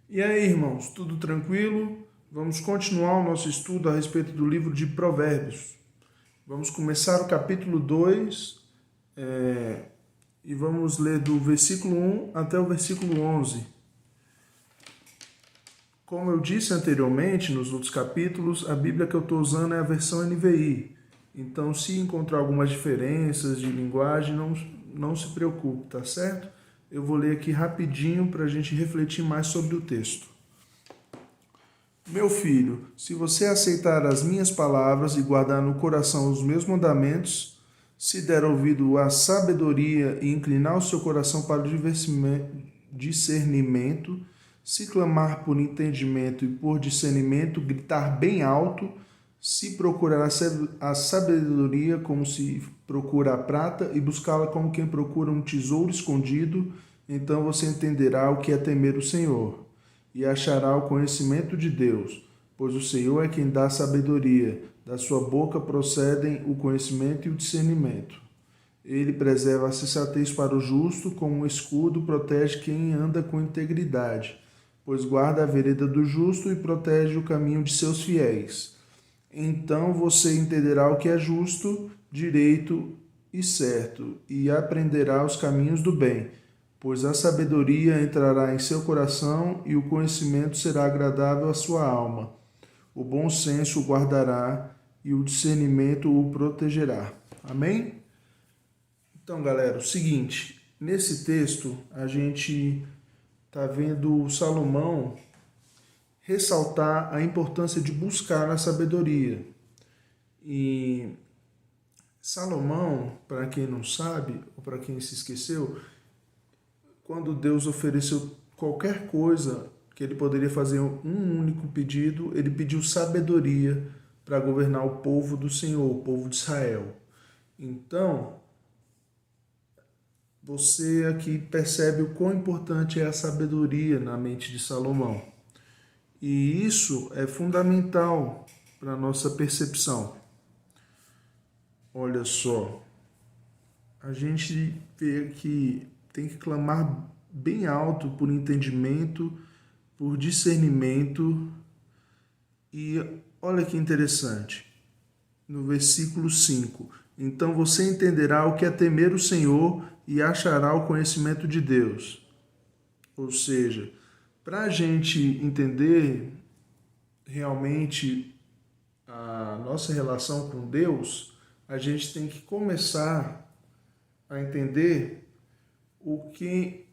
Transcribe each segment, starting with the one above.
E aí, irmãos, tudo tranquilo? Vamos continuar o nosso estudo a respeito do livro de Provérbios. Vamos começar o capítulo 2 e vamos ler do versículo 1 até o versículo 11. Como eu disse anteriormente, nos outros capítulos, a Bíblia que eu estou usando é a versão NVI. Então, se encontrar algumas diferenças de linguagem, não se preocupe, tá certo? Eu vou ler aqui rapidinho para a gente refletir mais sobre o texto. Meu filho, se você aceitar as minhas palavras e guardar no coração os meus mandamentos, se der ouvido à sabedoria e inclinar o seu coração para o discernimento, se clamar por entendimento e por discernimento, gritar bem alto, se procurar a sabedoria como se procura a prata e buscá-la como quem procura um tesouro escondido, então você entenderá o que é temer o Senhor e achará o conhecimento de Deus, pois o Senhor é quem dá sabedoria, da sua boca procedem o conhecimento e o discernimento. Ele preserva a sensatez para o justo, como um escudo protege quem anda com integridade, pois guarda a vereda do justo e protege o caminho de seus fiéis. Então você entenderá o que é justo, direito e certo, e aprenderá os caminhos do bem, pois a sabedoria entrará em seu coração e o conhecimento será agradável à sua alma. O bom senso o guardará e o discernimento o protegerá. Amém? Então, galera, o seguinte, nesse texto a gente está vendo Salomão ressaltar a importância de buscar a sabedoria. E Salomão, para quem não sabe, ou para quem se esqueceu, quando Deus ofereceu qualquer coisa que ele poderia fazer um único pedido, ele pediu sabedoria para governar o povo do Senhor, o povo de Israel. Então, você aqui percebe o quão importante é a sabedoria na mente de Salomão. E isso é fundamental para a nossa percepção. Olha só, a gente vê que tem que clamar bem alto por entendimento, por discernimento. E olha que interessante, no versículo 5. Então você entenderá o que é temer o Senhor e achará o conhecimento de Deus. Ou seja, para a gente entender realmente a nossa relação com Deus, a gente tem que começar a entender o que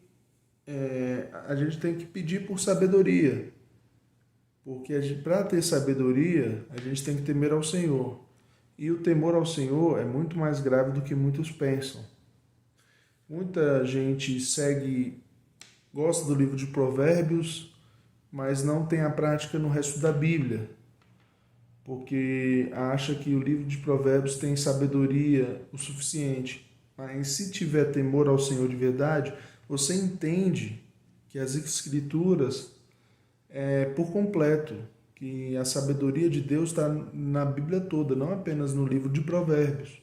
a gente tem que pedir por sabedoria. Porque para ter sabedoria, a gente tem que temer ao Senhor. E o temor ao Senhor é muito mais grave do que muitos pensam. Muita gente gosta do livro de Provérbios, mas não tem a prática no resto da Bíblia, porque acha que o livro de Provérbios tem sabedoria o suficiente. Mas se tiver temor ao Senhor de verdade, você entende que as Escrituras é por completo, que a sabedoria de Deus está na Bíblia toda, não apenas no livro de Provérbios.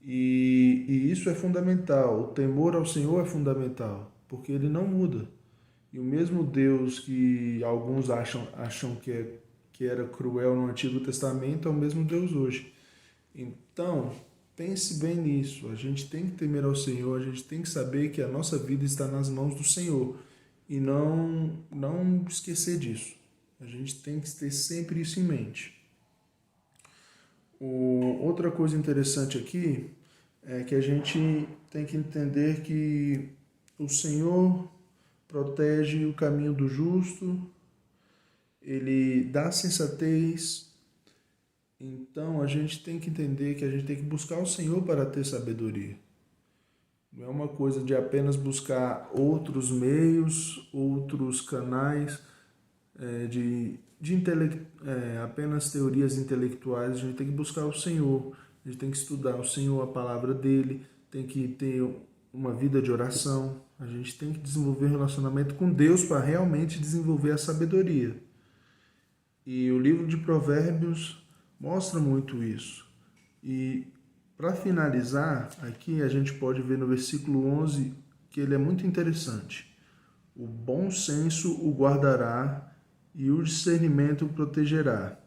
E isso é fundamental, o temor ao Senhor é fundamental, porque ele não muda. E o mesmo Deus que alguns acham que era cruel no Antigo Testamento é o mesmo Deus hoje. Então, pense bem nisso. A gente tem que temer ao Senhor, a gente tem que saber que a nossa vida está nas mãos do Senhor. E não esquecer disso. A gente tem que ter sempre isso em mente. Outra coisa interessante aqui é que a gente tem que entender que o Senhor protege o caminho do justo, ele dá sensatez. Então a gente tem que entender que a gente tem que buscar o Senhor para ter sabedoria. Não é uma coisa de apenas buscar outros meios, outros canais, apenas teorias intelectuais. A gente tem que buscar o Senhor, a gente tem que estudar o Senhor, a palavra dele, tem que ter uma vida de oração, a gente tem que desenvolver um relacionamento com Deus para realmente desenvolver a sabedoria. E o livro de Provérbios mostra muito isso. E para finalizar, aqui a gente pode ver no versículo 11 que ele é muito interessante. O bom senso o guardará e o discernimento o protegerá.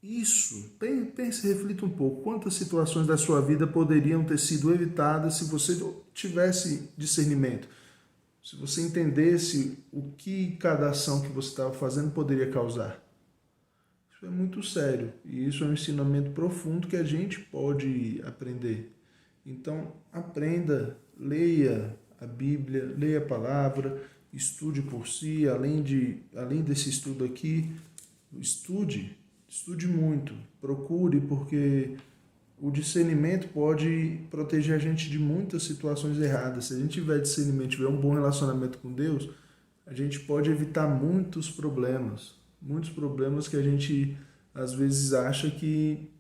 Isso, pense, reflita um pouco. Quantas situações da sua vida poderiam ter sido evitadas se você tivesse discernimento? Se você entendesse o que cada ação que você estava fazendo poderia causar. Isso é muito sério e isso é um ensinamento profundo que a gente pode aprender. Então, aprenda, leia a Bíblia, leia a palavra, estude por si, além desse estudo aqui, estude muito, procure, porque o discernimento pode proteger a gente de muitas situações erradas. Se a gente tiver discernimento, tiver um bom relacionamento com Deus, a gente pode evitar muitos problemas que a gente às vezes acha que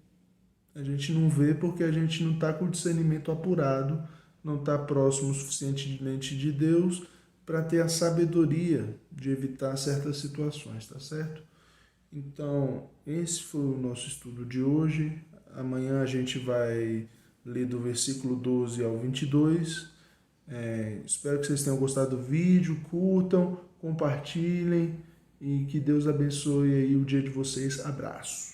a gente não vê porque a gente não está com o discernimento apurado, não está próximo o suficientemente de Deus para ter a sabedoria de evitar certas situações, tá certo? Então, esse foi o nosso estudo de hoje. Amanhã a gente vai ler do versículo 12 ao 22. Espero que vocês tenham gostado do vídeo, curtam, compartilhem e que Deus abençoe aí o dia de vocês. Abraço!